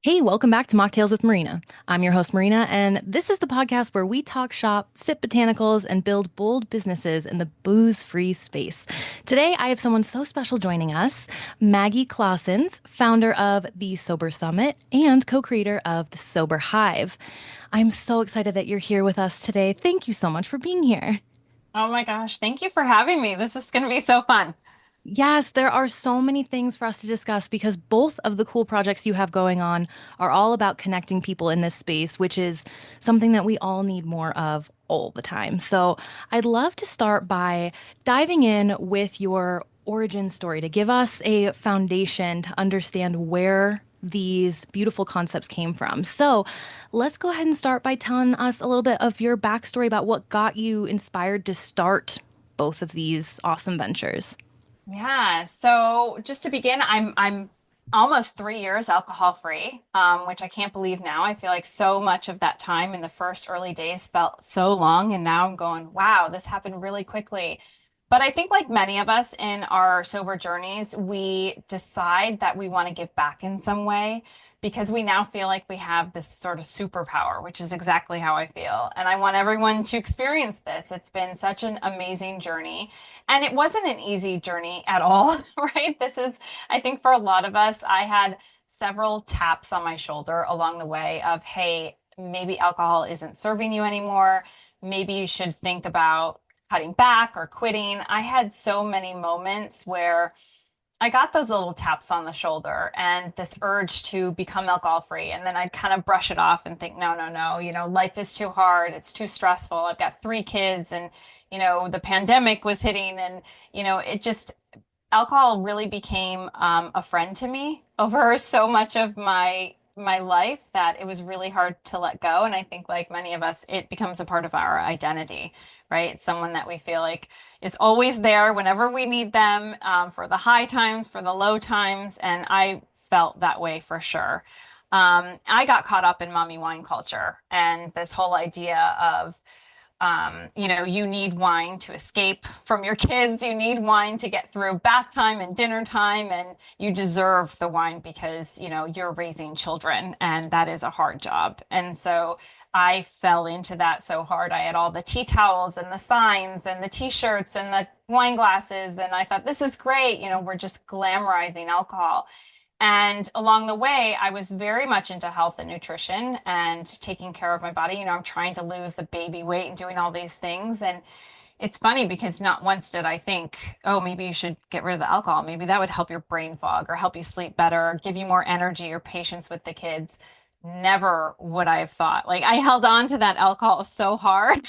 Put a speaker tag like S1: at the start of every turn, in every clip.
S1: Hey, welcome back to Mocktails with Marina. I'm your host, Marina, and this is the podcast where we talk shop, sip botanicals, and build bold businesses in the booze-free space. Today, I have someone so special joining us, Maggie Klaassens, founder of the Sober Summit and co-creator of the Sober Hive. I'm so excited that you're here with us today. Thank you so much for being here.
S2: Oh my gosh, thank you for having me. This is going to be so fun.
S1: Yes, there are so many things for us to discuss because both of the cool projects you have going on are all about connecting people in this space, which is something that we all need more of all the time. So I'd love to start by diving in with your origin story to give us a foundation to understand where these beautiful concepts came from. So let's go ahead and start by telling us a little bit of your backstory about what got you inspired to start both of these awesome ventures.
S2: Yeah, so just to begin, I'm almost 3 years alcohol free, which I can't believe now. I feel like so much of that time in the first early days felt so long, and now I'm going, wow, this happened really quickly. But I think, like many of us in our sober journeys, we decide that we want to give back in some way because we now feel like we have this sort of superpower, which is exactly how I feel. And I want everyone to experience this. It's been such an amazing journey. And it wasn't an easy journey at all, right? I think for a lot of us, I had several taps on my shoulder along the way of, hey, maybe alcohol isn't serving you anymore. Maybe you should think about cutting back or quitting. I had so many moments where I got those little taps on the shoulder and this urge to become alcohol free. And then I'd kind of brush it off and think, no, no, no, life is too hard. It's too stressful. I've got three kids and, the pandemic was hitting and, it just, alcohol really became a friend to me over so much of my life that it was really hard to let go. And I think like many of us, it becomes a part of our identity, right? It's someone that we feel like is always there whenever we need them, for the high times, for the low times. And I felt that way for sure. I got caught up in mommy wine culture and this whole idea of you need wine to escape from your kids. You need wine to get through bath time and dinner time, and you deserve the wine because, you're raising children, and that is a hard job. And so I fell into that so hard. I had all the tea towels and the signs and the t-shirts and the wine glasses, and I thought, this is great. We're just glamorizing alcohol. And along the way, I was very much into health and nutrition and taking care of my body. I'm trying to lose the baby weight and doing all these things. And it's funny because not once did I think, oh, maybe you should get rid of the alcohol. Maybe that would help your brain fog or help you sleep better or give you more energy or patience with the kids. Never would I have thought. Like I held on to that alcohol so hard.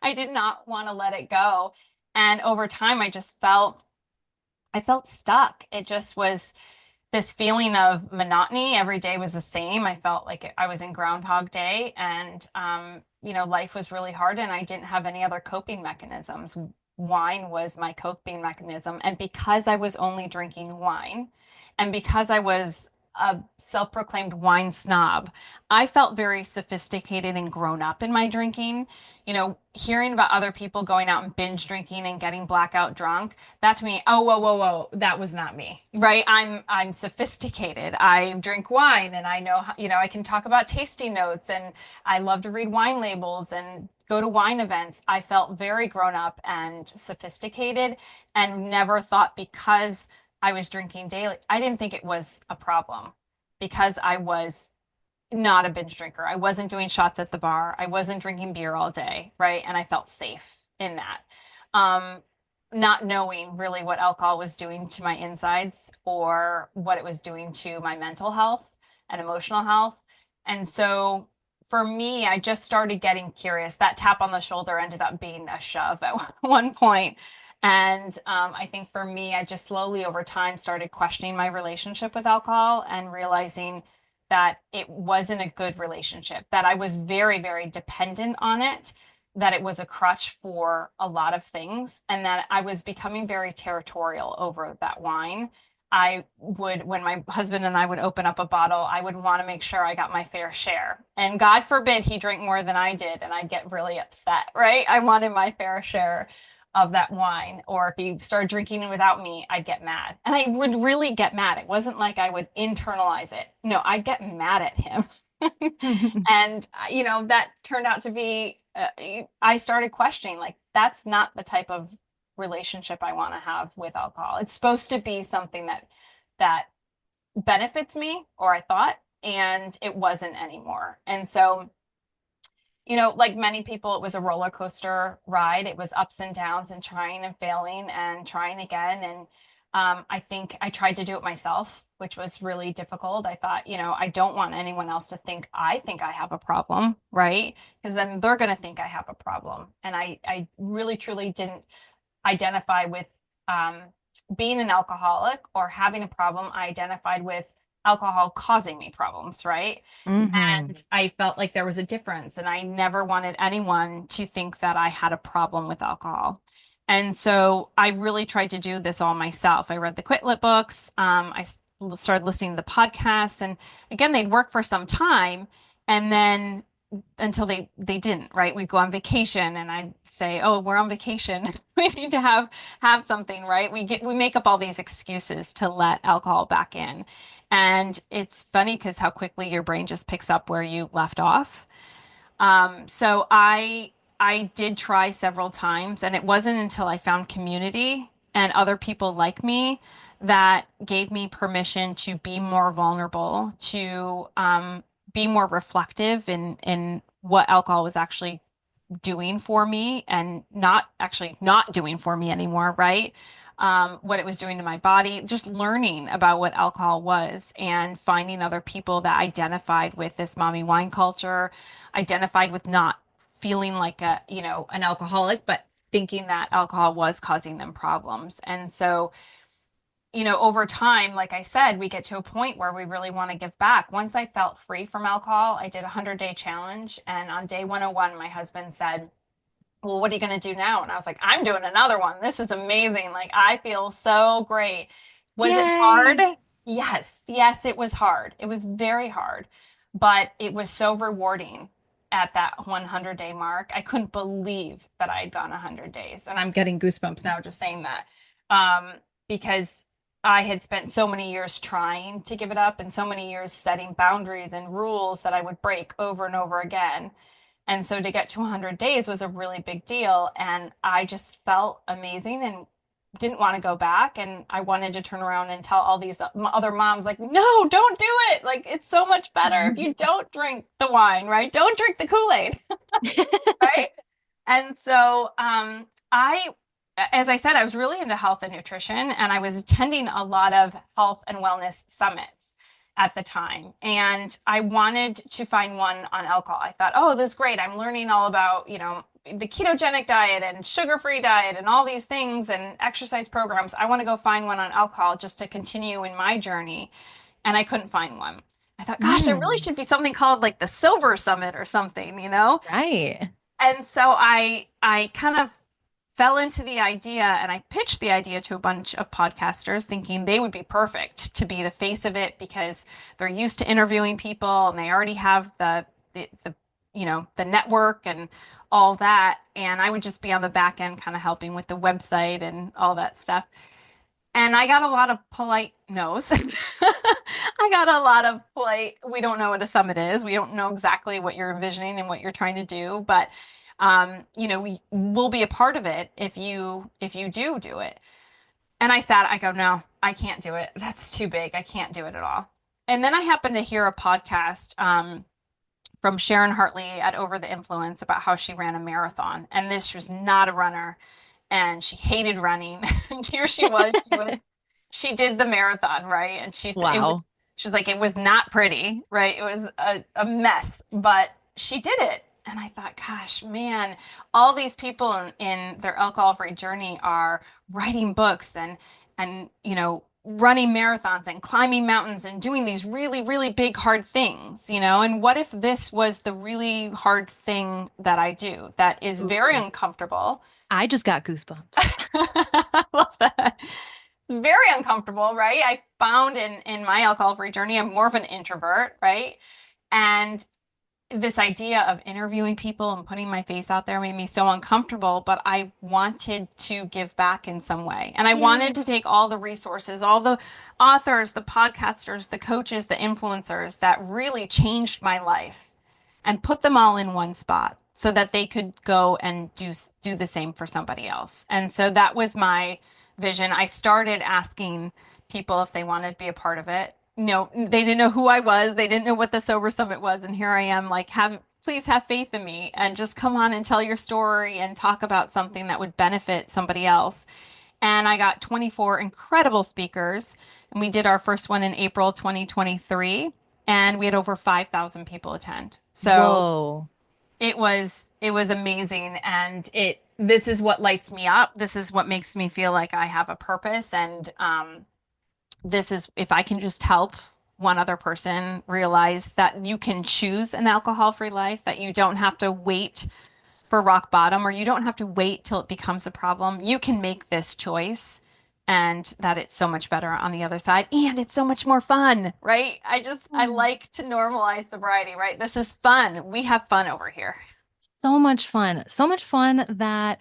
S2: I did not want to let it go. And over time, I felt stuck. It just was this feeling of monotony. Every day was the same. I felt like I was in Groundhog Day, and life was really hard, and I didn't have any other coping mechanisms. Wine was my coping mechanism, and because I was only drinking wine, and because I was a self-proclaimed wine snob, I felt very sophisticated and grown up in my drinking. Hearing about other people going out and binge drinking and getting blackout drunk, that to me, oh, whoa, whoa, whoa, that was not me, right? I'm sophisticated. I drink wine and I know, I can talk about tasting notes and I love to read wine labels and go to wine events. I felt very grown up and sophisticated and never thought because I was drinking daily, I didn't think it was a problem because I was not a binge drinker. I wasn't doing shots at the bar. I wasn't drinking beer all day, right? And I felt safe in that. Um, Not knowing really what alcohol was doing to my insides or what it was doing to my mental health and emotional health. And so for me, I just started getting curious. That tap on the shoulder ended up being a shove at one point. And I think for me, I just slowly over time started questioning my relationship with alcohol and realizing that it wasn't a good relationship, that I was very, very dependent on it, that it was a crutch for a lot of things, and that I was becoming very territorial over that wine. When my husband and I would open up a bottle, I would want to make sure I got my fair share. And God forbid he drank more than I did, and I'd get really upset, right? I wanted my fair share of that wine, or if he started drinking it without me, I'd get mad. And I would really get mad. It wasn't like I would internalize it. No, I'd get mad at him. And, that turned out to be, I started questioning, like, that's not the type of relationship I want to have with alcohol. It's supposed to be something that benefits me, or I thought, and it wasn't anymore. And so, like many people, it was a roller coaster ride. It was ups and downs and trying and failing and trying again. And I think I tried to do it myself, which was really difficult. I thought, I don't want anyone else to think I have a problem, right? Because then they're going to think I have a problem. And I really, truly didn't identify with um, being an alcoholic or having a problem. I identified with alcohol causing me problems, right?
S1: Hmm.
S2: And I felt like there was a difference, and I never wanted anyone to think that I had a problem with alcohol. And so I really tried to do this all myself. I read the Quit Lit books. Started listening to the podcasts, and again, they'd work for some time, and then until they didn't, right? We'd go on vacation, and I'd say, "Oh, we're on vacation. We need to have something," right? We make up all these excuses to let alcohol back in. And it's funny because how quickly your brain just picks up where you left off. So I did try several times, and it wasn't until I found community and other people like me that gave me permission to be more vulnerable, to be more reflective in what alcohol was actually doing for me and not doing for me anymore, right? What it was doing to my body, just learning about what alcohol was and finding other people that identified with this mommy wine culture, identified with not feeling like an alcoholic, but thinking that alcohol was causing them problems. And so, over time, like I said, we get to a point where we really want to give back. Once I felt free from alcohol, I did a 100-day challenge. And on day 101, my husband said, "Well, what are you going to do now?" And I was like, "I'm doing another one. This is amazing. Like, I feel so great." Was it hard?
S1: Yay.
S2: Yes. Yes, it was hard. It was very hard, but it was so rewarding at that 100-day mark. I couldn't believe that I had gone 100 days. And I'm getting goosebumps now just saying that. Um, because I had spent so many years trying to give it up and so many years setting boundaries and rules that I would break over and over again. And so to get to 100 days was a really big deal. And I just felt amazing and didn't want to go back. And I wanted to turn around and tell all these other moms, like, no, don't do it. Like, it's so much better if you don't drink the wine, right? Don't drink the Kool-Aid, right? And so as I said, I was really into health and nutrition, and I was attending a lot of health and wellness summits at the time. And I wanted to find one on alcohol. I thought, oh, this is great. I'm learning all about, the ketogenic diet and sugar-free diet and all these things and exercise programs. I want to go find one on alcohol just to continue in my journey. And I couldn't find one. I thought, gosh, there really
S1: Mm,
S2: should be something called like the Sober Summit or something.
S1: right.
S2: And so I kind of fell into the idea, and I pitched the idea to a bunch of podcasters thinking they would be perfect to be the face of it because they're used to interviewing people and they already have the network and all that, and I would just be on the back end kind of helping with the website and all that stuff. And I got a lot of polite no's. I got a lot of polite, we don't know what a summit is. We don't know exactly what you're envisioning and what you're trying to do, but we will be a part of it if you do it. And I go, no, I can't do it. That's too big. I can't do it at all. And then I happened to hear a podcast from Sharon Hartley at Over the Influence about how she ran a marathon. And this was not a runner, and she hated running. And here she did the marathon, right? And
S1: Wow.
S2: she was like, it was not pretty, right? It was a mess, but she did it. And I thought, gosh, man, all these people in their alcohol-free journey are writing books and running marathons and climbing mountains and doing these really, really big, hard things. And what if this was the really hard thing that I do that is very
S1: Ooh.
S2: uncomfortable?
S1: I just got goosebumps.
S2: I love that. Very uncomfortable, right? I found in my alcohol-free journey, I'm more of an introvert, right? And this idea of interviewing people and putting my face out there made me so uncomfortable, but I wanted to give back in some way. And I
S1: Yeah.
S2: wanted to take all the resources, all the authors, the podcasters, the coaches, the influencers that really changed my life and put them all in one spot so that they could go and do the same for somebody else. And so that was my vision. I started asking people if they wanted to be a part of it. They didn't know who I was. They didn't know what the Sober Summit was. And here I am, like, please have faith in me and just come on and tell your story and talk about something that would benefit somebody else. And I got 24 incredible speakers. And we did our first one in April 2023. And we had over 5,000 people attend. So
S1: Whoa.
S2: it was amazing. And this is what lights me up. This is what makes me feel like I have a purpose. And this is if I can just help one other person realize that you can choose an alcohol-free life, that you don't have to wait for rock bottom or you don't have to wait till it becomes a problem. You can make this choice and that it's so much better on the other side and it's so much more fun, right? I like to normalize sobriety, right? This is fun. We have fun over here.
S1: So much fun. So much fun that,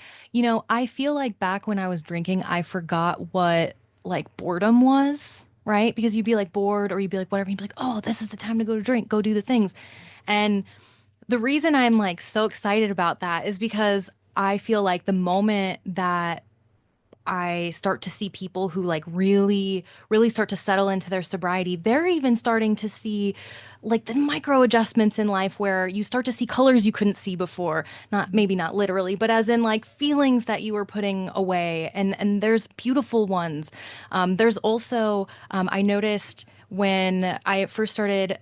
S1: I feel like back when I was drinking, I forgot what like boredom was, right? Because you'd be like bored or you'd be like whatever. You'd be like, oh, this is the time to go to drink, go do the things. And the reason I'm like so excited about that is because I feel like the moment that I start to see people who like really, really start to settle into their sobriety, they're even starting to see like the micro adjustments in life where you start to see colors you couldn't see before. Not maybe not literally, but as in like feelings that you were putting away. And there's beautiful ones. There's also I noticed when I first started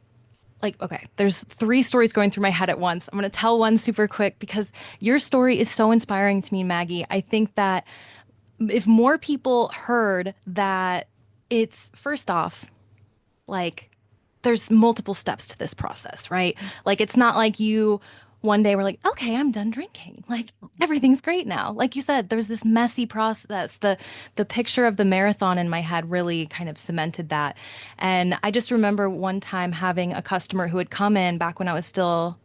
S1: like, okay, there's three stories going through my head at once. I'm going to tell one super quick because your story is so inspiring to me, Maggie. I think that if more people heard that it's first off, like there's multiple steps to this process, right? Like it's not like you one day were like, okay, I'm done drinking. Like everything's great now. Like you said, there's this messy process. The picture of the marathon in my head really kind of cemented that. And I just remember one time having a customer who had come in back when I was still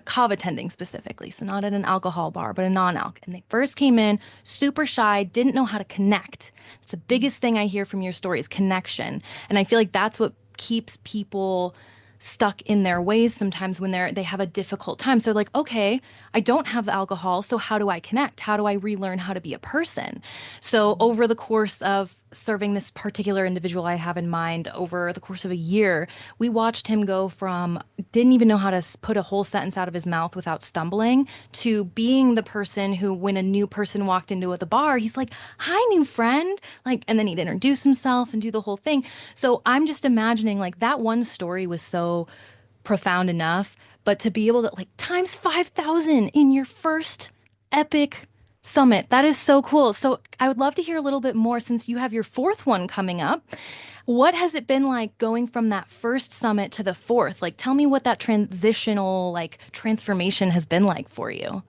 S1: cov attending specifically, so not at an alcohol bar, but a non-alc. And they first came in super shy, didn't know how to connect. It's the biggest thing I hear from your story is connection. And I feel like that's what keeps people stuck in their ways sometimes when they have a difficult time. So they're like, okay, I don't have the alcohol, so how do I connect? How do I relearn how to be a person? So over the course of serving this particular individual I have in mind over the course of a year, we watched him go from didn't even know how to put a whole sentence out of his mouth without stumbling to being the person who, when a new person walked into the bar, he's like, "Hi, new friend." Like, and then he'd introduce himself and do the whole thing. So I'm just imagining like that one story was so profound enough, but to be able to like times 5,000 in your first epic summit, that is so cool. So I would love to hear a little bit more since you have your fourth one coming up. What has it been like going from that first summit to the fourth? Like, tell me what that transitional, like, transformation has been like for you.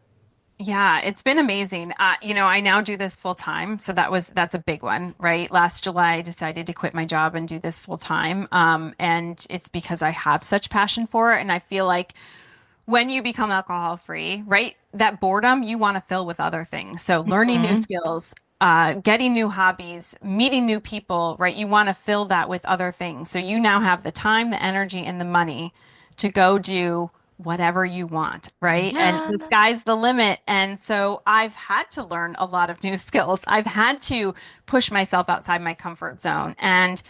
S2: Yeah, it's been amazing. I now do this full time, so that's a big one, right? Last July, I decided to quit my job and do this full time, and it's because I have such passion for it, and I feel like when you become alcohol free, right, that boredom you want to fill with other things. So learning new
S1: Mhm.
S2: skills, getting new hobbies, meeting new people, right? You want to fill that with other things. So you now have the time, the energy, and the money to go do whatever you want, right? And
S1: Yeah.
S2: the sky's the limit. And so I've had to learn a lot of new skills. I've had to push myself outside my comfort zone. And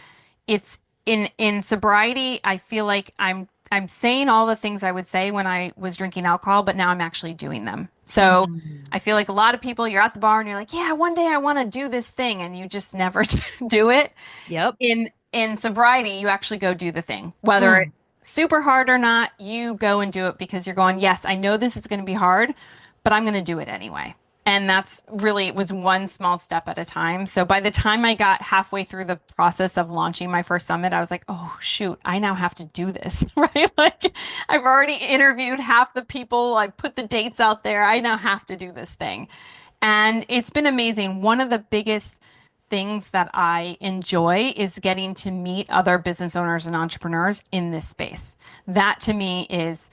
S2: it's in sobriety, I feel like I'm saying all the things I would say when I was drinking alcohol, but now I'm actually doing them. So
S1: Mhm.
S2: I feel like a lot of people, you're at the bar and you're like, yeah, one day I want to do this thing, and you just never do it.
S1: Yep.
S2: In sobriety, you actually go do the thing. Whether
S1: Mm.
S2: it's super hard or not, you go and do it because you're going, yes, I know this is going to be hard, but I'm going to do it anyway. And that's really, it was one small step at a time. So by the time I got halfway through the process of launching my first summit, I was like, oh, shoot, I now have to do this, right? Like I've already interviewed half the people, I put the dates out there. I now have to do this thing. And it's been amazing. One of the biggest things that I enjoy is getting to meet other business owners and entrepreneurs in this space. That to me is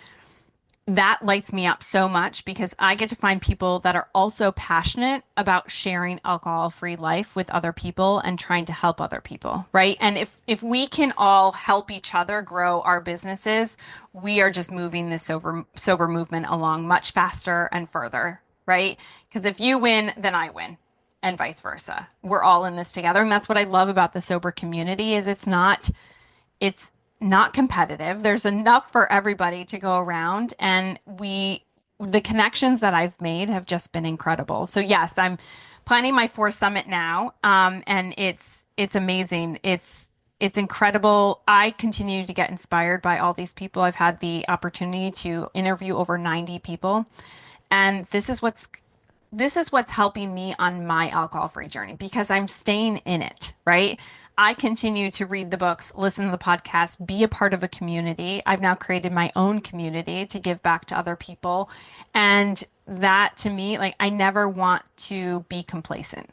S2: that lights me up so much because I get to find people that are also passionate about sharing alcohol-free life with other people and trying to help other people, right? And if we can all help each other grow our businesses, we are just moving this sober movement along much faster and further, right? Because if you win, then I win, and vice versa. We're all in this together, and that's what I love about the sober community is it's not competitive. There's enough for everybody to go around, and the connections that I've made have just been incredible. So yes, I'm planning my fourth summit now, and it's amazing. It's incredible. I continue to get inspired by all these people. I've had the opportunity to interview over 90 people, and this is what's helping me on my alcohol-free journey because I'm staying in it, right? I continue to read the books, listen to the podcast, be a part of a community. I've now created my own community to give back to other people. And that to me, like, I never want to be complacent.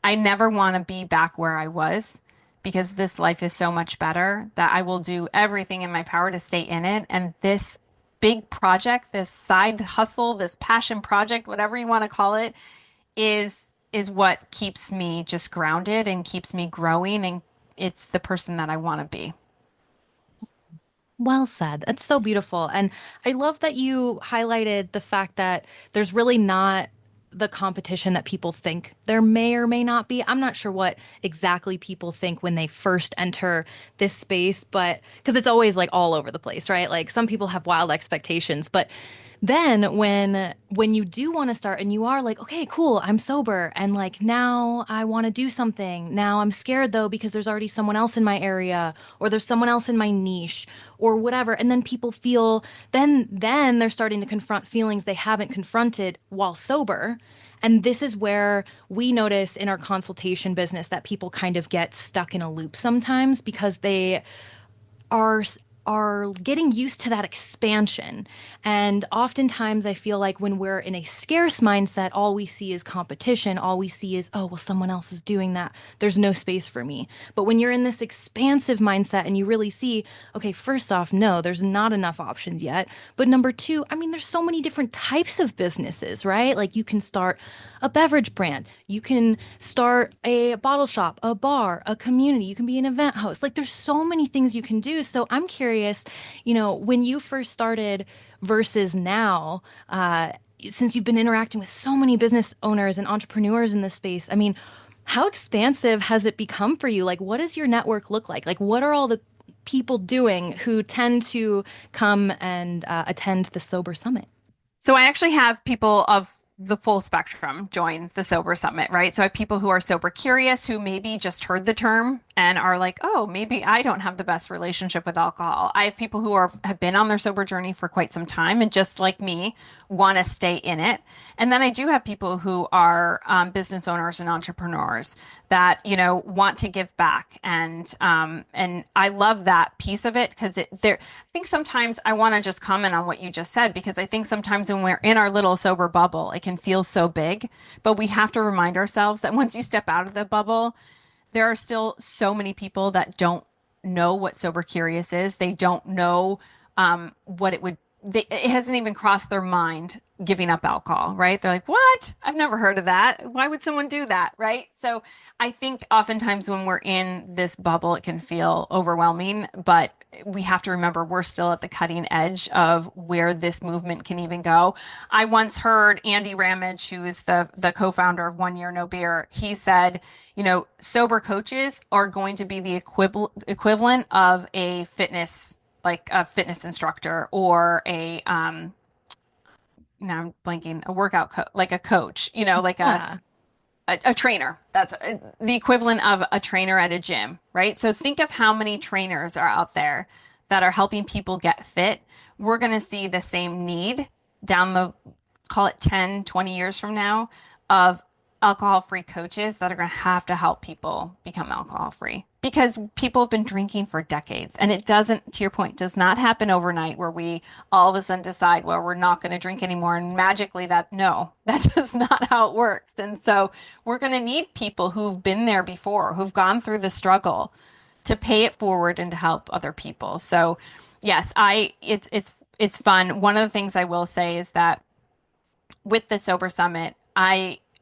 S2: I never want to be back where I was because this life is so much better that I will do everything in my power to stay in it. And this big project, this side hustle, this passion project, whatever you want to call it, is what keeps me just grounded and keeps me growing and it's the person that I want to be.
S1: Well said. That's so beautiful. And I love that you highlighted the fact that there's really not the competition that people think there may or may not be. I'm not sure what exactly people think when they first enter this space, but because it's always like all over the place, right? Like some people have wild expectations, but then when you do want to start and you are like, okay, cool, I'm sober and like now I want to do something. Now I'm scared though because there's already someone else in my area or there's someone else in my niche or whatever. And then people feel then they're starting to confront feelings they haven't confronted while sober. And this is where we notice in our consultation business that people kind of get stuck in a loop sometimes because they are are getting used to that expansion. And oftentimes I feel like when we're in a scarce mindset, all we see is competition. All we see is, oh, well, someone else is doing that. There's no space for me. But when you're in this expansive mindset and you really see, okay, first off, no, there's not enough options yet. But number two, I mean, there's so many different types of businesses, right? Like you can start a beverage brand, you can start a bottle shop, a bar, a community, you can be an event host. Like there's so many things you can do. So I'm curious, when you first started versus now, since you've been interacting with so many business owners and entrepreneurs in this space, I mean, how expansive has it become for you? Like, what does your network look like? Like, what are all the people doing who tend to come and attend the Sober Summit?
S2: So I actually have people of the full spectrum join the Sober Summit, right? So I have people who are sober curious who maybe just heard the term and are like, oh, maybe I don't have the best relationship with alcohol. I have people who have been on their sober journey for quite some time and just like me want to stay in it. And then I do have people who are business owners and entrepreneurs that, want to give back. And I love that piece of it because I think sometimes I want to just comment on what you just said because I think sometimes when we're in our little sober bubble, it can feel so big, but we have to remind ourselves that once you step out of the bubble, there are still so many people that don't know what sober curious is. They don't know what it hasn't even crossed their mind giving up alcohol, right? They're like, what? I've never heard of that. Why would someone do that? Right. So I think oftentimes when we're in this bubble, it can feel overwhelming, but we have to remember we're still at the cutting edge of where this movement can even go. I once heard Andy Ramage, who is the co-founder of One Year No Beer, he said, sober coaches are going to be the equivalent of a fitness like a fitness instructor or now I'm blanking, a like a coach, like
S1: Yeah.
S2: a trainer. That's the equivalent of a trainer at a gym, right? So think of how many trainers are out there that are helping people get fit. We're going to see the same need down call it 10, 20 years from now of alcohol-free coaches that are going to help people become alcohol-free because people have been drinking for decades and it doesn't, to your point, does not happen overnight where we all of a sudden decide, well, we're not going to drink anymore and magically no, that does not how it works. And so we're going to need people who've been there before, who've gone through the struggle to pay it forward and to help other people. So yes, it's it's fun. One of the things I will say is that with the Sober Summit,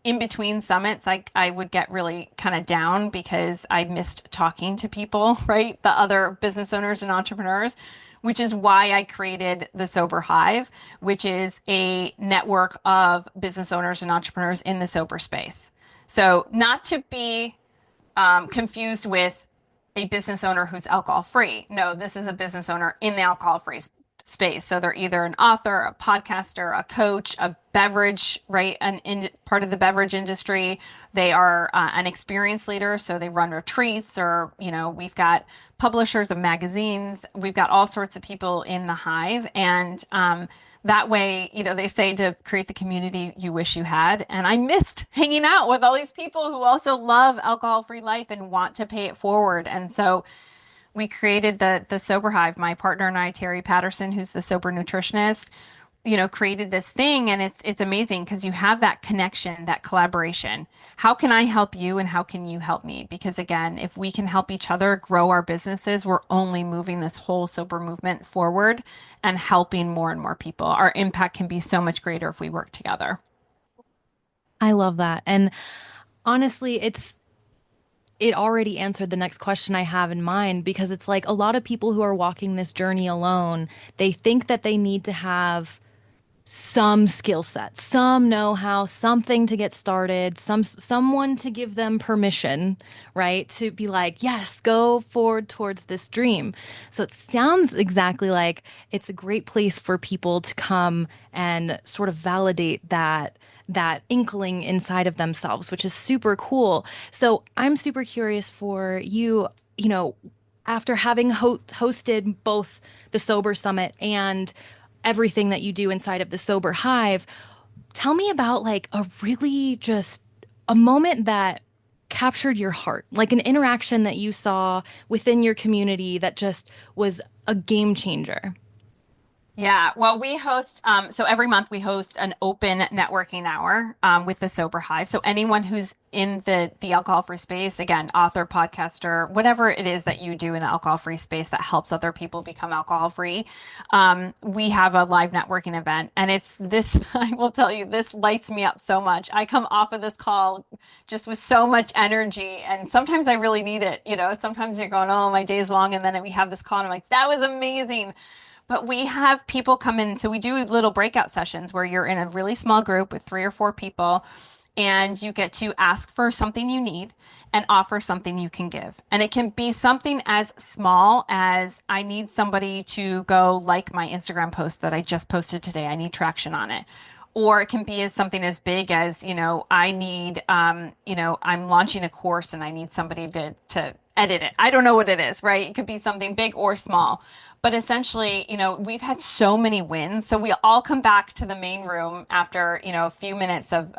S2: in between summits, I would get really kind of down because I missed talking to people, right? The other business owners and entrepreneurs, which is why I created the Sober Hive, which is a network of business owners and entrepreneurs in the sober space. So, not to be confused with a business owner who's alcohol free. No, this is a business owner in the alcohol free space. So they're either an author, a podcaster, a coach, a beverage, right? Part of the beverage industry. They are an experience leader. So they run retreats, or, we've got publishers of magazines. We've got all sorts of people in the Hive. And that way, they say to create the community you wish you had. And I missed hanging out with all these people who also love alcohol-free life and want to pay it forward. And so we created the Sober Hive. My partner and I, Terry Patterson, who's the sober nutritionist, created this thing, and it's amazing because you have that connection, that collaboration. How can I help you and how can you help me? Because again, if we can help each other grow our businesses, we're only moving this whole sober movement forward and helping more and more people. Our impact can be so much greater if we work together.
S1: I love that. And honestly, it already answered the next question I have in mind because it's like a lot of people who are walking this journey alone, they think that they need to have some skill set, some know-how, something to get started, someone to give them permission, right? To be like, yes, go forward towards this dream. So it sounds exactly like it's a great place for people to come and sort of validate that inkling inside of themselves, which is super cool. So I'm super curious for you, after having hosted both the Sober Summit and everything that you do inside of the Sober Hive, tell me about like a really just a moment that captured your heart, like an interaction that you saw within your community that just was a game changer.
S2: Yeah, well, we host, so every month we host an open networking hour with the Sober Hive. So anyone who's in the alcohol-free space, again, author, podcaster, whatever it is that you do in the alcohol-free space that helps other people become alcohol-free, we have a live networking event. And it's this, I will tell you, this lights me up so much. I come off of this call just with so much energy, and sometimes I really need it. Sometimes you're going, oh, my day's long, and then we have this call, and I'm like, that was amazing. But we have people come in. So we do little breakout sessions where you're in a really small group with 3 or 4 people, and you get to ask for something you need and offer something you can give. And it can be something as small as I need somebody to go like my Instagram post that I just posted today. I need traction on it. Or it can be as something as big as, I need, I'm launching a course and I need somebody to edit it. I don't know what it is, right? It could be something big or small. But essentially, we've had so many wins. So we all come back to the main room after, a few minutes of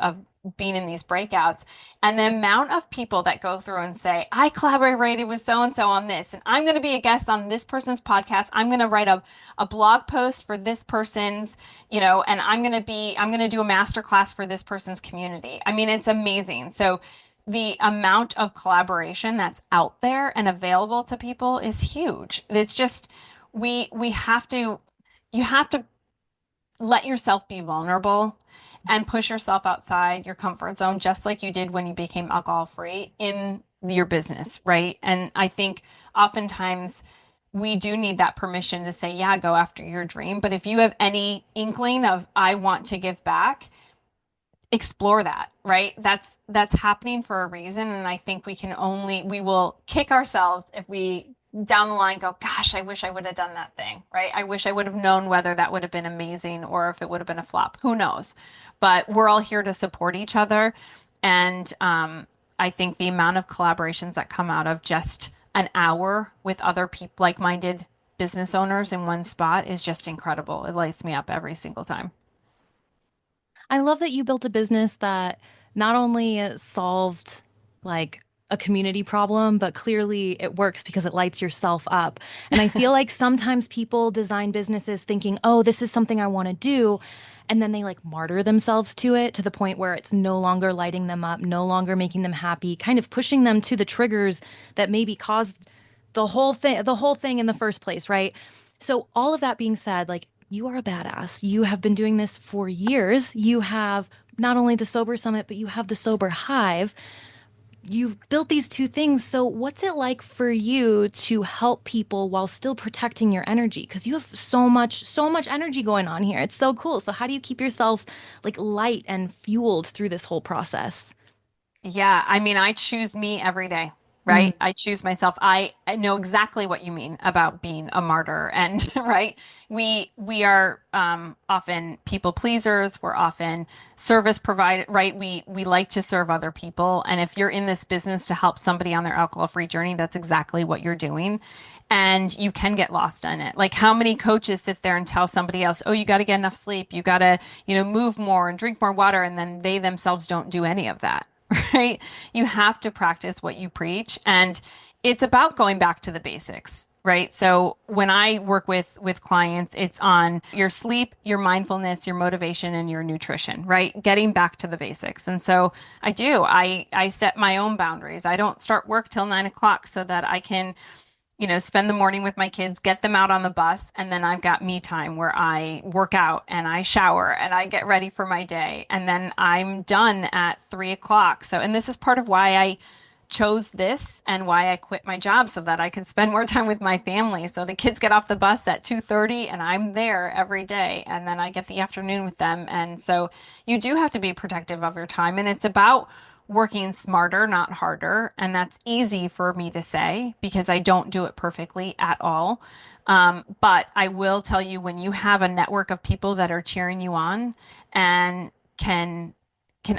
S2: being in these breakouts. And the amount of people that go through and say, I collaborated with so and so on this, and I'm going to be a guest on this person's podcast. I'm going to write a blog post for this person's, and I'm going to do a master class for this person's community. I mean, it's amazing. So the amount of collaboration that's out there and available to people is huge. It's just, we have to, you have to let yourself be vulnerable and push yourself outside your comfort zone, just like you did when you became alcohol free in your business, right? And I think oftentimes we do need that permission to say, yeah, go after your dream. But if you have any inkling of, I want to give back, explore that, right? That's happening for a reason. And I think we will kick ourselves if we down the line go, gosh, I wish I would have done that thing, right? I wish I would have known whether that would have been amazing or if it would have been a flop. Who knows? But we're all here to support each other. And I think the amount of collaborations that come out of just an hour with other people, like-minded business owners in one spot is just incredible. It lights me up every single time.
S1: I love that you built a business that not only solved like a community problem, but clearly it works because it lights yourself up. And I feel like sometimes people design businesses thinking, oh, this is something I want to do. And then they like martyr themselves to it to the point where it's no longer lighting them up, no longer making them happy, kind of pushing them to the triggers that maybe caused the whole thing in the first place, right? So all of that being said, like You are a badass. You have been doing this for years. You have not only the Sober Summit, but you have the Sober Hive. You've built these two things. So, what's it like for you to help people while still protecting your energy? Because you have so much energy going on here. It's so cool. So, how do you keep yourself like light and fueled through this whole process?
S2: Yeah, I mean, I choose me every day,
S1: Mm,
S2: right? I choose myself. I know exactly what you mean about being a martyr, and right, we are often people pleasers. We're often service provider, right? We like to serve other people, and if you're in this business to help somebody on their alcohol-free journey, that's exactly what you're doing. And you can get lost in it. Like how many coaches sit there and tell somebody else, "Oh, you got to get enough sleep. You got to, move more and drink more water," and then they themselves don't do any of that. Right? You have to practice what you preach, and it's about going back to the basics, right? So when I work with clients, it's on your sleep, your mindfulness, your motivation, and your nutrition, right? Getting back to the basics. And so I do. I set my own boundaries. I don't start work till 9 o'clock so that I can spend the morning with my kids, get them out on the bus, and then I've got me time where I work out and I shower and I get ready for my day. And then I'm done at 3 o'clock. So, and this is part of why I chose this and why I quit my job so that I could spend more time with my family. So the kids get off the bus at 2:30 and I'm there every day. And then I get the afternoon with them. And so you do have to be protective of your time. And it's about working smarter, not harder. And that's easy for me to say because I don't do it perfectly at all. But I will tell you when you have a network of people that are cheering you on and can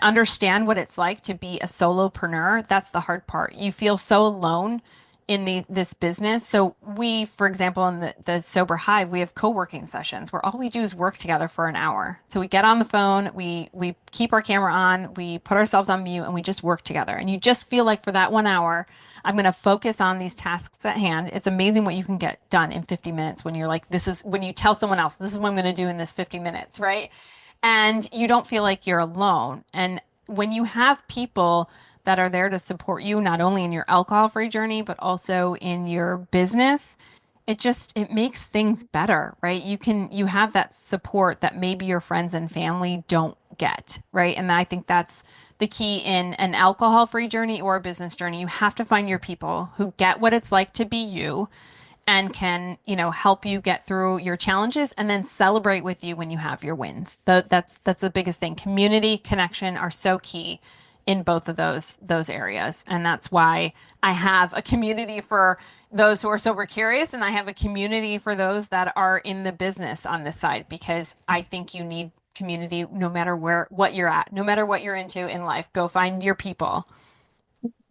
S2: understand what it's like to be a solopreneur, that's the hard part. You feel so alone in this business. So we, for example, in the Sober Hive, we have co-working sessions where all we do is work together for an hour. So we get on the phone, we keep our camera on, we put ourselves on mute, and we just work together. And you just feel like for that 1 hour, I'm going to focus on these tasks at hand. It's amazing what you can get done in 50 minutes when you're like, this is when you tell someone else, this is what I'm going to do in this 50 minutes, right? And you don't feel like you're alone. And when you have people that are there to support you, not only in your alcohol-free journey, but also in your business, it makes things better, right? You have that support that maybe your friends and family don't get, right? And I think that's the key in an alcohol-free journey or a business journey. You have to find your people who get what it's like to be you and can, help you get through your challenges and then celebrate with you when you have your wins. That's the biggest thing. Community connection are so key in both of those areas. And that's why I have a community for those who are sober curious and I have a community for those that are in the business on this side because I think you need community no matter what you're at, no matter what you're into in life. Go find your people.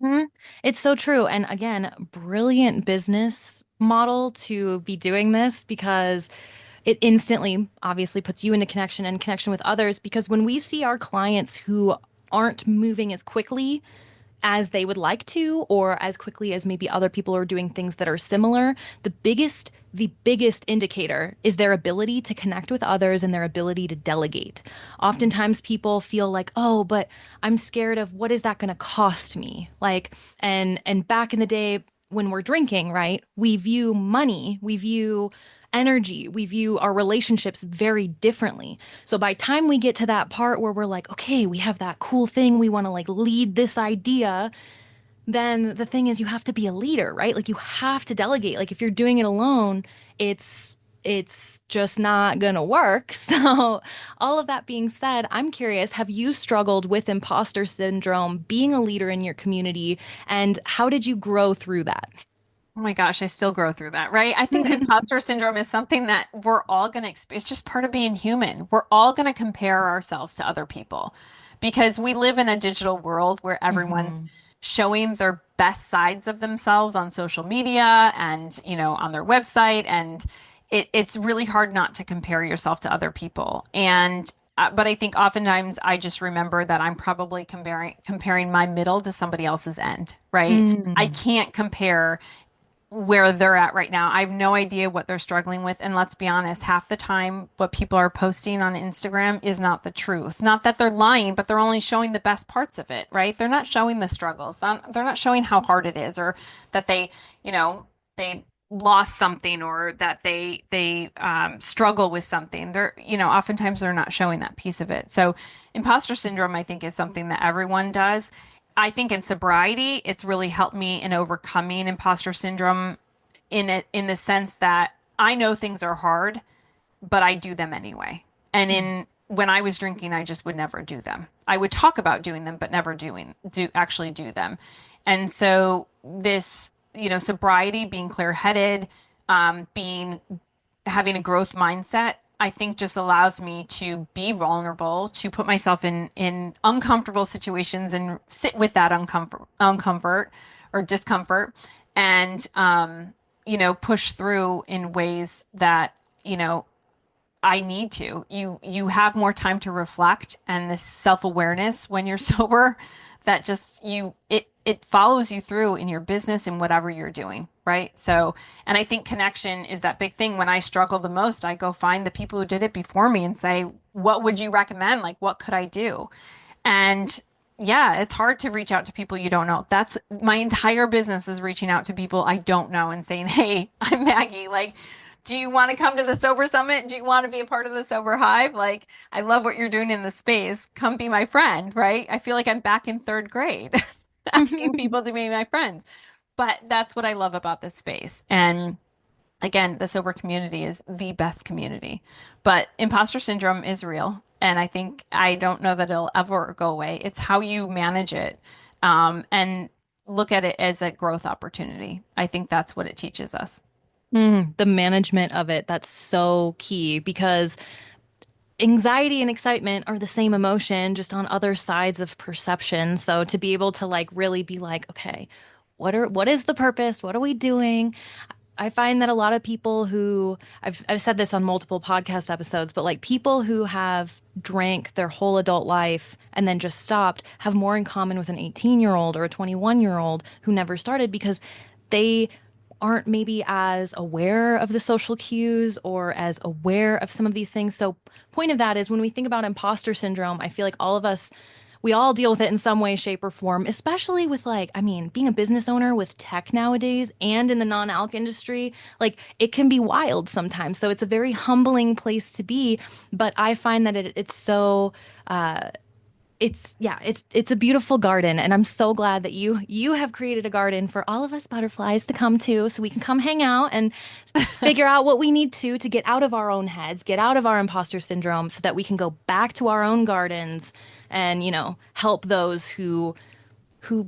S1: mhm. It's so true. And again, brilliant business model to be doing this because it instantly obviously puts you into connection and connection with others. Because when we see our clients who aren't moving as quickly as they would like to, or as quickly as maybe other people are doing things that are similar, the biggest indicator is their ability to connect with others and their ability to delegate. Oftentimes people feel like, "Oh, but I'm scared of what is that going to cost me?" Like, and back in the day when we're drinking, right? We view money, we view energy, we view our relationships very differently. So by time we get to that part where we're like, okay, we have that cool thing, we want to like lead this idea, then the thing is you have to be a leader, right? Like you have to delegate. Like if you're doing it alone, it's just not gonna work. So all of that being said, I'm curious, have you struggled with imposter syndrome being a leader in your community and how did you grow through that?
S2: Oh my gosh, I still grow through that, right? I think imposter syndrome is something that we're all going to experience. It's just part of being human. We're all going to compare ourselves to other people because we live in a digital world where everyone's
S1: Mhm.
S2: showing their best sides of themselves on social media and, on their website. And it's really hard not to compare yourself to other people. And but I think oftentimes I just remember that I'm probably comparing my middle to somebody else's end, right? I
S1: Mm.
S2: can't compare where they're at right now. I have no idea what they're struggling with. And let's be honest, half the time, what people are posting on Instagram is not the truth. Not that they're lying, but they're only showing the best parts of it, right? They're not showing the struggles. They're not showing how hard it is or that they lost something or that they struggle with something. They're, oftentimes they're not showing that piece of it. So imposter syndrome, I think, is something that everyone does. I think in sobriety, it's really helped me in overcoming imposter syndrome in the sense that I know things are hard, but I do them anyway. And in when I was drinking, I just would never do them. I would talk about doing them, but never actually do them. And so this, sobriety, being clear-headed, being having a growth mindset, I think just allows me to be vulnerable, to put myself in uncomfortable situations and sit with that uncomfort or discomfort, and push through in ways that you know I need to. You have more time to reflect and this self-awareness when you're sober that just it follows you through in your business and whatever you're doing, right? So, and I think connection is that big thing. When I struggle the most, I go find the people who did it before me and say, "What would you recommend? Like, what could I do?" And yeah, it's hard to reach out to people you don't know. That's my entire business is reaching out to people I don't know and saying, "Hey, I'm Maggie. Like, do you want to come to the Sober Summit? Do you want to be a part of the Sober Hive? Like, I love what you're doing in the space. Come be my friend," right? I feel like I'm back in third grade asking people to be my friends. But that's what I love about this space. And again, the sober community is the best community. But imposter syndrome is real. And I don't know that it'll ever go away. It's how you manage it, and look at it as a growth opportunity. I think that's what it teaches us.
S1: The management of it, that's so key because anxiety and excitement are the same emotion, just on other sides of perception. So to be able to like really be like, okay, what is the purpose? What are we doing? I find that a lot of people who I've said this on multiple podcast episodes, but like people who have drank their whole adult life and then just stopped have more in common with an 18-year-old or a 21-year-old who never started because they aren't maybe as aware of the social cues or as aware of some of these things. So point of that is when we think about imposter syndrome, I feel like all of us we all deal with it in some way, shape, or form, especially with like, I mean, being a business owner with tech nowadays and in the non-alc industry, like it can be wild sometimes. So it's a very humbling place to be. But I find that it's so it's yeah, it's a beautiful garden, and I'm so glad that you have created a garden for all of us butterflies to come to, so we can come hang out and figure out what we need to get out of our own heads, get out of our imposter syndrome, so that we can go back to our own gardens and help those who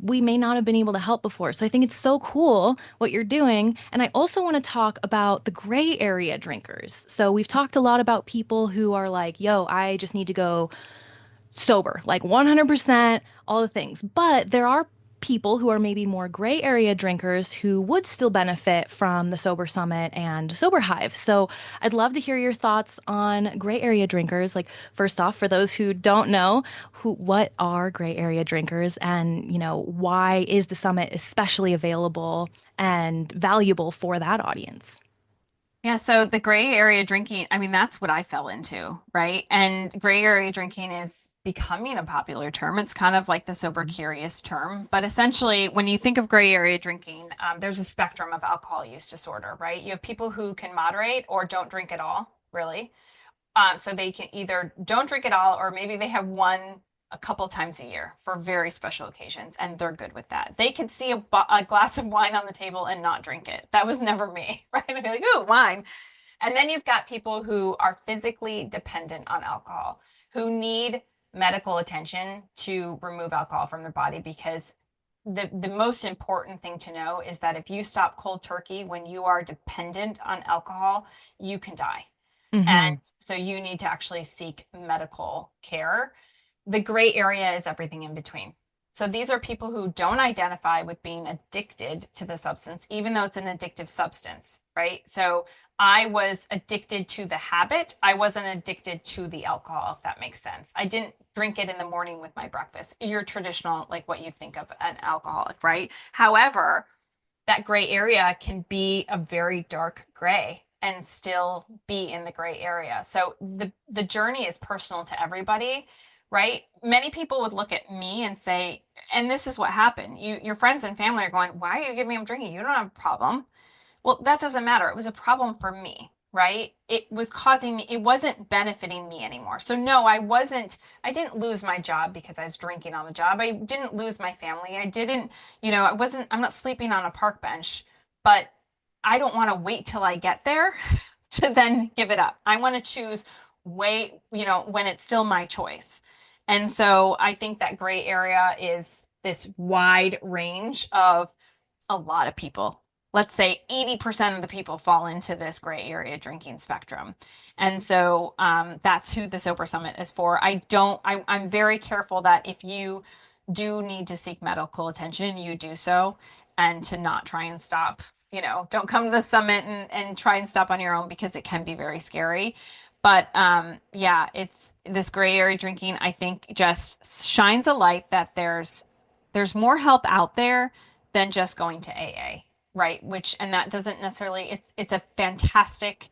S1: we may not have been able to help before. So I think it's so cool what you're doing. And I also want to talk about the gray area drinkers. So we've talked a lot about people who are like, yo, I just need to go sober, like 100%, all the things. But there are people who are maybe more gray area drinkers who would still benefit from the Sober Summit and Sober Hive. So I'd love to hear your thoughts on gray area drinkers. Like, first off, for those who don't know, what are gray area drinkers, and why is the summit especially available and valuable for that audience?
S2: Yeah, so the gray area drinking, I mean, that's what I fell into, right? And gray area drinking is becoming a popular term. It's kind of like the sober curious term. But essentially, when you think of gray area drinking, there's a spectrum of alcohol use disorder, right? You have people who can moderate or don't drink at all, really. So they can either don't drink at all, or maybe they have one a couple times a year for very special occasions, and they're good with that. They could see a glass of wine on the table and not drink it. That was never me, right? I'd be like, ooh, wine. And then you've got people who are physically dependent on alcohol, who need medical attention to remove alcohol from their body, because the most important thing to know is that if you stop cold turkey when you are dependent on alcohol, you can die.
S1: Mm-hmm.
S2: And so you need to actually seek medical care. The gray area is everything in between. So these are people who don't identify with being addicted to the substance, even though it's an addictive substance, right? So I was addicted to the habit. I wasn't addicted to the alcohol, if that makes sense. I didn't drink it in the morning with my breakfast. Your traditional, like what you think of an alcoholic, right? However, that gray area can be a very dark gray and still be in the gray area. So the journey is personal to everybody, right? Many people would look at me and say, and this is what happened. Your friends and family are going, "Why are you giving him drinking? You don't have a problem." Well, that doesn't matter. It was a problem for me, right? It was causing me, it wasn't benefiting me anymore. So no, I didn't lose my job because I was drinking on the job. I didn't lose my family. I didn't, I'm not sleeping on a park bench, but I don't want to wait till I get there to then give it up. I want to choose when it's still my choice. And so I think that gray area is this wide range of a lot of people. Let's say 80% of the people fall into this gray area drinking spectrum. And so that's who the Sober Summit is for. I'm very careful that if you do need to seek medical attention, you do so, and to not try and stop. Don't come to the summit and try and stop on your own because it can be very scary. But yeah, it's this gray area drinking, I think, just shines a light that there's more help out there than just going to AA, right? And that doesn't necessarily, it's a fantastic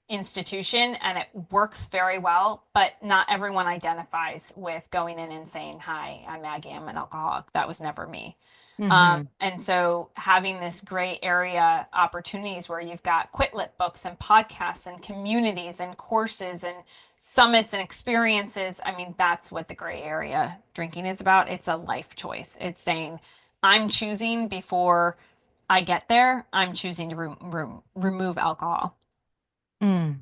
S2: institution and it works very well, but not everyone identifies with going in and saying, "Hi, I'm Maggie, I'm an alcoholic." That was never me.
S1: Hmm.
S2: And so having this gray area opportunities where you've got quit lit books and podcasts and communities and courses and summits and experiences, I mean, that's what the gray area drinking is about. It's a life choice. It's saying, I'm choosing before I get there, I'm choosing to remove alcohol.
S1: Mm.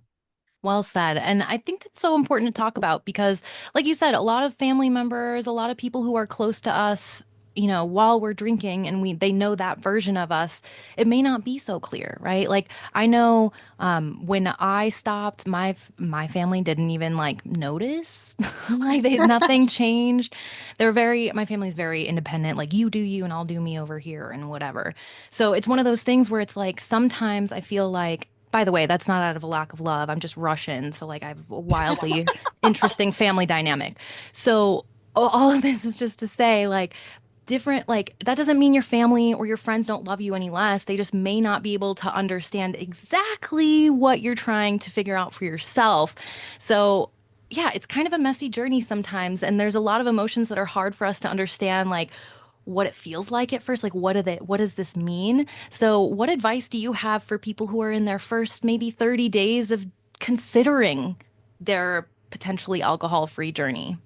S1: Well said. And I think that's so important to talk about because, like you said, a lot of family members, a lot of people who are close to us, while we're drinking and they know that version of us, it may not be so clear, right? Like I know when I stopped, my family didn't even like notice, like nothing changed. My family's very independent, like you do you and I'll do me over here and whatever. So it's one of those things where it's like sometimes I feel like, by the way, that's not out of a lack of love. I'm just Russian. So, like, I have a wildly interesting family dynamic. So, all of this is just to say, like, that doesn't mean your family or your friends don't love you any less. They just may not be able to understand exactly what you're trying to figure out for yourself. So, yeah, it's kind of a messy journey sometimes. And there's a lot of emotions that are hard for us to understand, like, what it feels like at first. Like, what does this mean? So, what advice do you have for people who are in their first maybe 30 days of considering their potentially alcohol-free journey?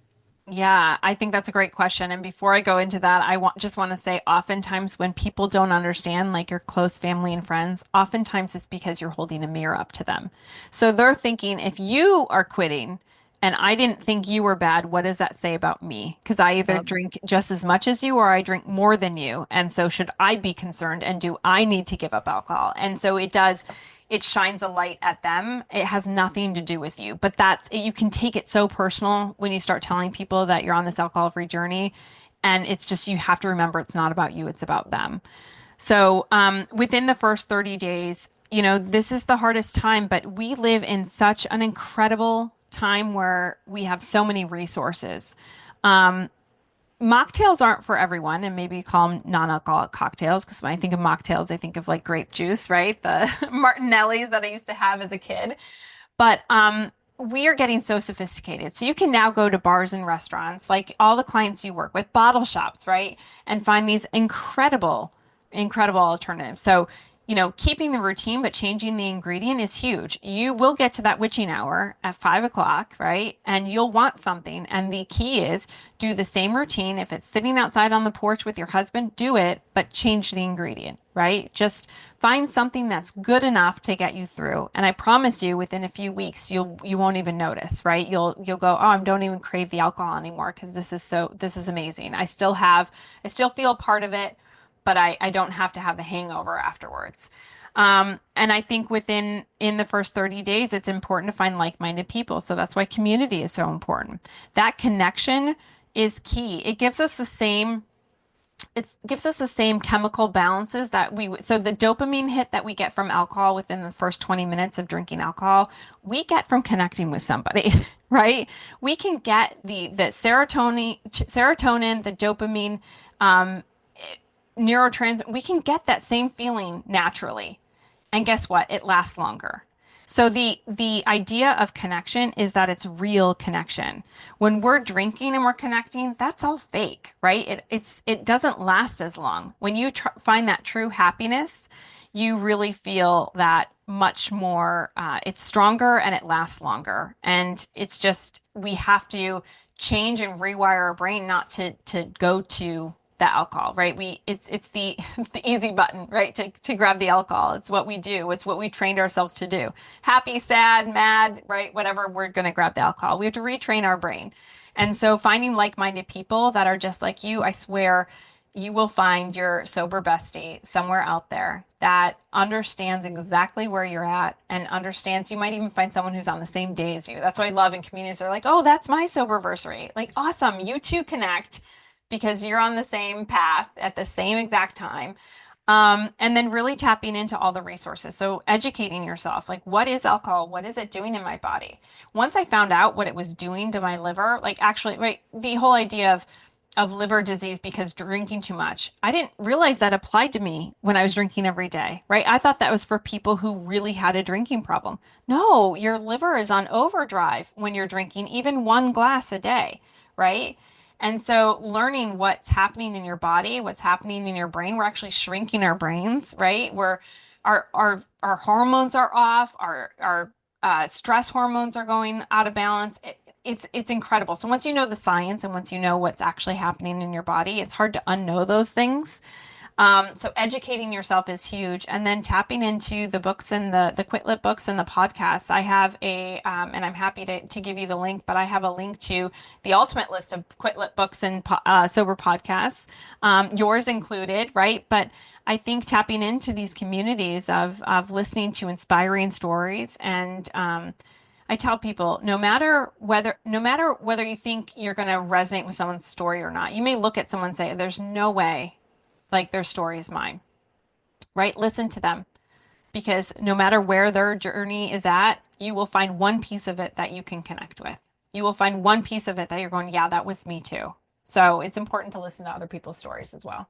S2: Yeah, I think that's a great question. And before I go into that, just want to say oftentimes when people don't understand, like your close family and friends, oftentimes it's because you're holding a mirror up to them. So they're thinking, if you are quitting and I didn't think you were bad, what does that say about me? Because I either
S1: Yep.
S2: drink just as much as you or I drink more than you. And so should I be concerned and do I need to give up alcohol? And so it shines a light at them. It has nothing to do with you, but you can take it so personal when you start telling people that you're on this alcohol-free journey. And it's just, you have to remember it's not about you, it's about them. So, within the first 30 days, this is the hardest time, but we live in such an incredible time where we have so many resources. Mocktails aren't for everyone, and maybe you call them non-alcoholic cocktails because when I think of mocktails, I think of like grape juice, right? The Martinellis that I used to have as a kid. But we are getting so sophisticated. So you can now go to bars and restaurants, like all the clients you work with, bottle shops, right? And find these incredible alternatives. So, keeping the routine but changing the ingredient is huge. You will get to that witching hour at 5 o'clock, right? And you'll want something. And the key is do the same routine. If it's sitting outside on the porch with your husband, do it, but change the ingredient, right? Just find something that's good enough to get you through. And I promise you, within a few weeks, you won't even notice, right? You'll go, oh, I don't even crave the alcohol anymore because this is amazing. I still feel part of it, but I don't have to have the hangover afterwards. And I think in the first 30 days, it's important to find like-minded people. So that's why community is so important. That connection is key. It gives us the same chemical balances so the dopamine hit that we get from alcohol within the first 20 minutes of drinking alcohol, we get from connecting with somebody, right? We can get the serotonin, the dopamine, um, neurotransmitter, we can get that same feeling naturally. And guess what? It lasts longer. So the idea of connection is that it's real connection. When we're drinking and we're connecting, that's all fake, right? It doesn't last as long. When you tr find that true happiness, you really feel that much more. It's stronger and it lasts longer. And it's just we have to change and rewire our brain not to go to the alcohol, right? It's the it's the easy button, right? To grab the alcohol. It's what we do. It's what we trained ourselves to do. Happy, sad, mad, right? Whatever, we're going to grab the alcohol. We have to retrain our brain. And so finding like-minded people that are just like you, I swear you will find your sober bestie somewhere out there that understands exactly where you're at and understands. You might even find someone who's on the same day as you. That's what I love in communities. They're like, oh, that's my soberversary. Like, awesome. You two connect because you're on the same path at the same exact time. And then really tapping into all the resources. So educating yourself, like what is alcohol? What is it doing in my body? Once I found out what it was doing to my liver, like actually, right, the whole idea of liver disease because drinking too much. I didn't realize that applied to me when I was drinking every day, right? I thought that was for people who really had a drinking problem. No, your liver is on overdrive when you're drinking even one glass a day, right? And so learning what's happening in your body, what's happening in your brain, we're actually shrinking our brains, right? Where our hormones are off, our stress hormones are going out of balance. It's incredible. So once you know the science and once you know what's actually happening in your body, it's hard to unknow those things. So educating yourself is huge, and then tapping into the books and the Quit Lit books and the podcasts. I have and I'm happy to give you the link, but I have a link to the ultimate list of Quit Lit books and sober podcasts, yours included, right? But I think tapping into these communities of listening to inspiring stories and I tell people no matter whether you think you're going to resonate with someone's story or not, you may look at someone and say, "There's no way like their story is mine," right? Listen to them because no matter where their journey is at, you will find one piece of it that you can connect with. You will find one piece of it that you're going, yeah, that was me too. So it's important to listen to other people's stories as well.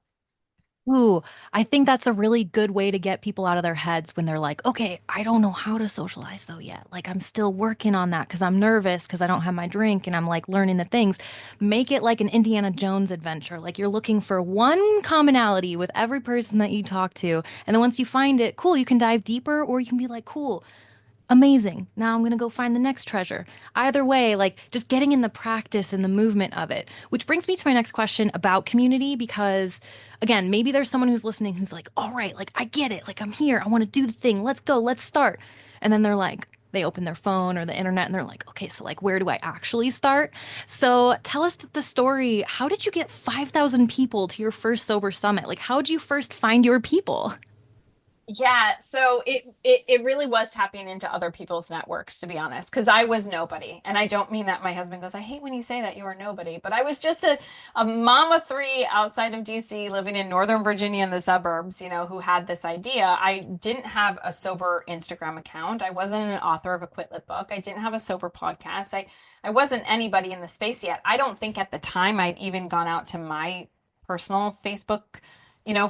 S1: Ooh, I think that's a really good way to get people out of their heads when they're like, okay, I don't know how to socialize though yet. Like, I'm still working on that because I'm nervous because I don't have my drink and I'm like learning the things. Make it like an Indiana Jones adventure. Like, you're looking for one commonality with every person that you talk to. And then once you find it, cool, you can dive deeper or you can be like, cool, amazing. Now I'm going to go find the next treasure. Either way, like just getting in the practice and the movement of it. Which brings me to my next question about community because, again, maybe there's someone who's listening who's like, all right, like I get it. Like I'm here. I want to do the thing. Let's go. Let's start. And then they're like, they open their phone or the internet and they're like, okay, so like where do I actually start? So tell us the story. How did you get 5,000 people to your first sober summit? Like, how did you first find your people?
S2: Yeah, so it really was tapping into other people's networks, to be honest, because I was nobody. And I don't mean that my husband goes, I hate when you say that you are nobody, but I was just a mom of three outside of DC living in Northern Virginia in the suburbs, who had this idea. I didn't have a sober Instagram account. I wasn't an author of a Quit Lit book. I didn't have a sober podcast. I wasn't anybody in the space yet. I don't think at the time I'd even gone out to my personal Facebook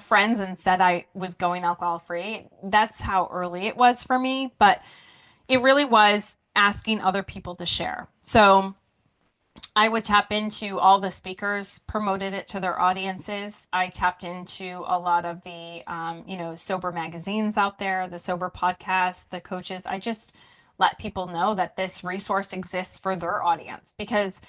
S2: friends and said I was going alcohol free. That's how early it was for me, but it really was asking other people to share. So I would tap into all the speakers, promoted it to their audiences. I tapped into a lot of the, sober magazines out there, the sober podcasts, the coaches. I just let people know that this resource exists for their audience because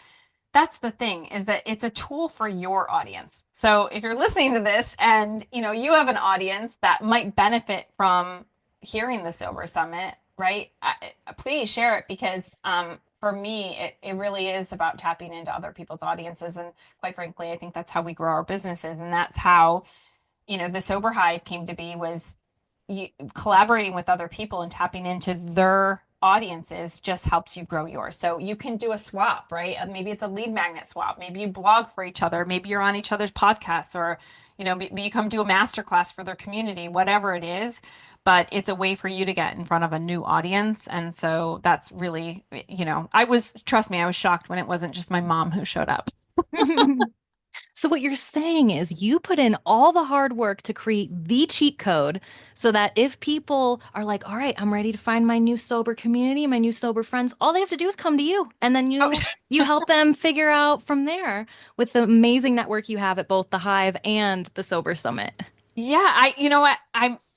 S2: that's the thing is that it's a tool for your audience. So if you're listening to this and you have an audience that might benefit from hearing the Sober Summit, right? Please share it because for me, it really is about tapping into other people's audiences. And quite frankly, I think that's how we grow our businesses. And that's how, the Sober Hive came to be was collaborating with other people and tapping into their audiences just helps you grow yours. So you can do a swap, right? Maybe it's a lead magnet swap. Maybe you blog for each other. Maybe you're on each other's podcasts or, you come do a masterclass for their community, whatever it is. But it's a way for you to get in front of a new audience. And so that's really, trust me, I was shocked when it wasn't just my mom who showed up.
S1: So what you're saying is you put in all the hard work to create the cheat code so that if people are like, all right, I'm ready to find my new sober community, my new sober friends, all they have to do is come to you. And then
S2: Oh,
S1: you help them figure out from there with the amazing network you have at both the Hive and the Sober Summit.
S2: yeah, you know what?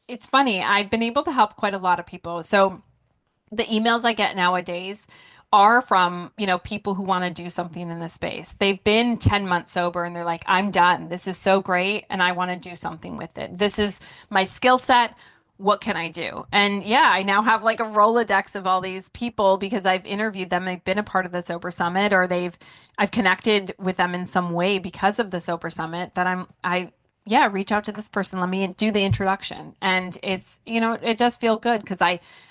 S2: it's funny. I've been able to help quite a lot of people. So the emails I get nowadays are from, people who want to do something in this space. They've been 10 months sober and they're like, I'm done. This is so great and I want to do something with it. This is my skill set. What can I do? And yeah, I now have like a Rolodex of all these people because I've interviewed them. They've been a part of the Sober Summit or I've connected with them in some way because of the Sober Summit that yeah, reach out to this person. Let me do the introduction. And it does feel good because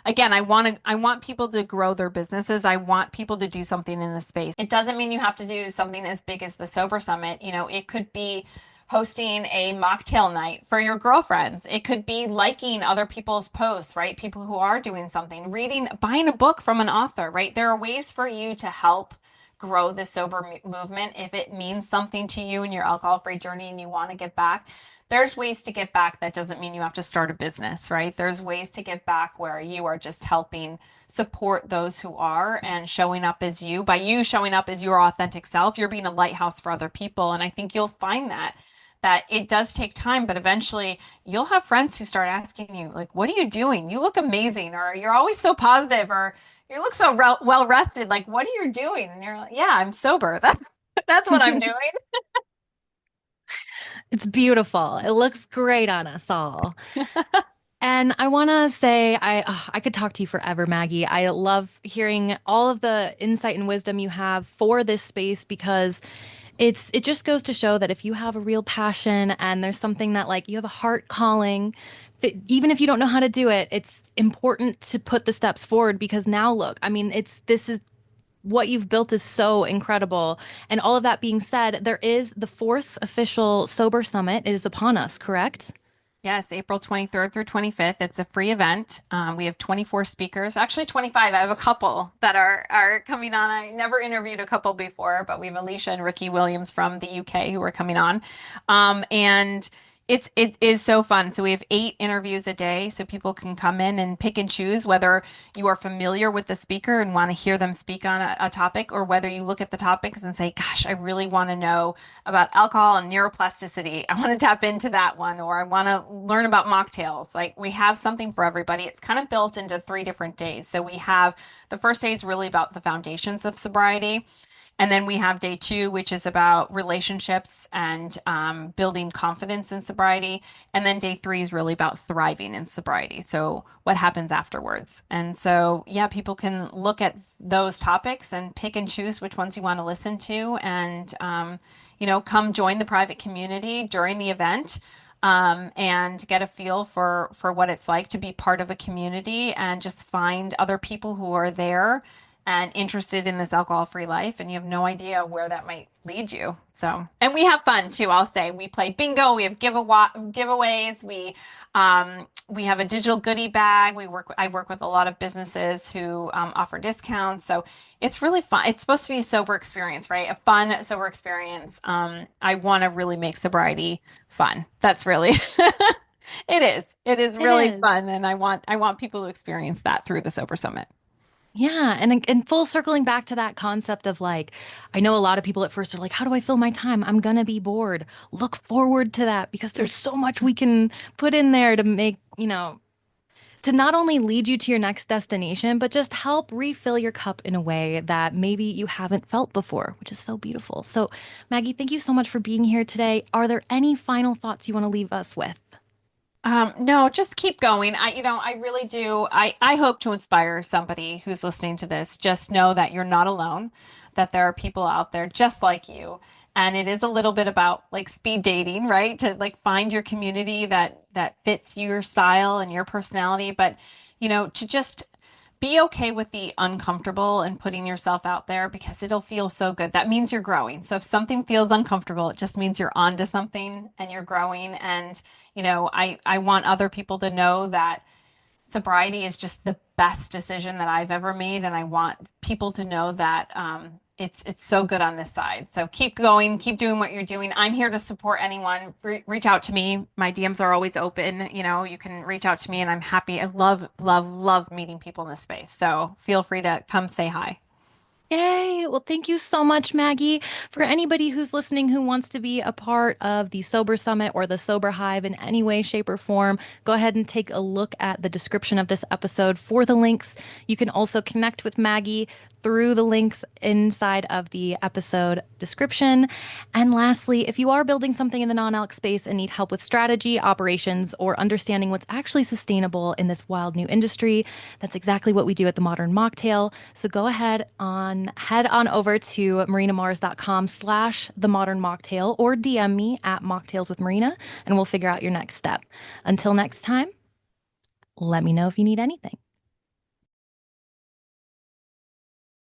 S2: again, I want people to grow their businesses. I want people to do something in the space. It doesn't mean you have to do something as big as the Sober Summit. It could be hosting a mocktail night for your girlfriends. It could be liking other people's posts, right? People who are doing something, buying a book from an author, right? There are ways for you to help grow the sober movement if it means something to you in your alcohol-free journey and you want to give back. There's ways to give back. That doesn't mean you have to start a business, right? There's ways to give back where you are just helping support those who are and showing up as you. By you showing up as your authentic self, you're being a lighthouse for other people. And I think you'll find that it does take time, but eventually you'll have friends who start asking you, like, what are you doing? You look amazing, or you're always so positive, or you look so well rested. Like, what are you doing? And you're like, yeah, I'm sober. That's what I'm doing.
S1: It's beautiful. It looks great on us all. And I want to say, I could talk to you forever, Maggie. I love hearing all of the insight and wisdom you have for this space because it just goes to show that if you have a real passion and there's something that like you have a heart calling, even if you don't know how to do it, it's important to put the steps forward because now look, I mean, this is what you've built is so incredible. And all of that being said, there is the fourth official Sober Summit. It is upon us, correct?
S2: Yes, April 23rd through 25th. It's a free event. We have 24 speakers, actually 25. I have a couple that are coming on. I never interviewed a couple before, but we have Alicia and Ricky Williams from the UK who are coming on. And it is so fun. So we have 8 interviews a day, so people can come in and pick and choose whether you are familiar with the speaker and want to hear them speak on a topic, or whether you look at the topics and say, "Gosh, I really want to know about alcohol and neuroplasticity. I want to tap into that one, or I want to learn about mocktails." Like we have something for everybody. It's kind of built into 3 different days. So we have the first day is really about the foundations of sobriety. And then we have day 2, which is about relationships and building confidence in sobriety. And then day 3 is really about thriving in sobriety. So what happens afterwards? And so, yeah, people can look at those topics and pick and choose which ones you want to listen to and, come join the private community during the event. And get a feel for what it's like to be part of a community and just find other people who are there and interested in this alcohol-free life, and you have no idea where that might lead you. So, and we have fun too, I'll say. We play bingo, we have giveaways, we have a digital goodie bag. I work with a lot of businesses who offer discounts. So it's really fun. It's supposed to be a sober experience, right? A fun sober experience. I want to really make sobriety fun. That's really it is. It is
S1: It
S2: really
S1: is.
S2: fun, and I want people to experience that through the Sober Summit.
S1: Yeah, and full circling back to that concept of like, I know a lot of people at first are like, how do I fill my time? I'm gonna be bored. Look forward to that because there's so much we can put in there to make, to not only lead you to your next destination, but just help refill your cup in a way that maybe you haven't felt before, which is so beautiful. So, Maggie, thank you so much for being here today. Are there any final thoughts you want to leave us with?
S2: No, just keep going. I really do. I hope to inspire somebody who's listening to this. Just know that you're not alone, that there are people out there just like you. And it is a little bit about like speed dating, right? To like find your community that fits your style and your personality, but to just be okay with the uncomfortable and putting yourself out there because it'll feel so good. That means you're growing. So if something feels uncomfortable, it just means you're onto something and you're growing. And I want other people to know that sobriety is just the best decision that I've ever made. And I want people to know that it's so good on this side. So keep going, keep doing what you're doing. I'm here to support anyone. Reach out to me. My DMs are always open. You know, you can reach out to me and I'm happy. I love, love, love meeting people in this space. So feel free to come say hi.
S1: Yay! Well, thank you so much, Maggie. For anybody who's listening who wants to be a part of the Sober Summit or the Sober Hive in any way, shape, or form, go ahead and take a look at the description of this episode for the links. You can also connect with Maggie through the links inside of the episode description. And lastly, if you are building something in the non-alc space and need help with strategy, operations, or understanding what's actually sustainable in this wild new industry, that's exactly what we do at the Modern Mocktail. So go ahead head on over to marinamars.com/the modern mocktail or DM me at Mocktails with Marina and we'll figure out your next step. Until next time, let me know if you need anything.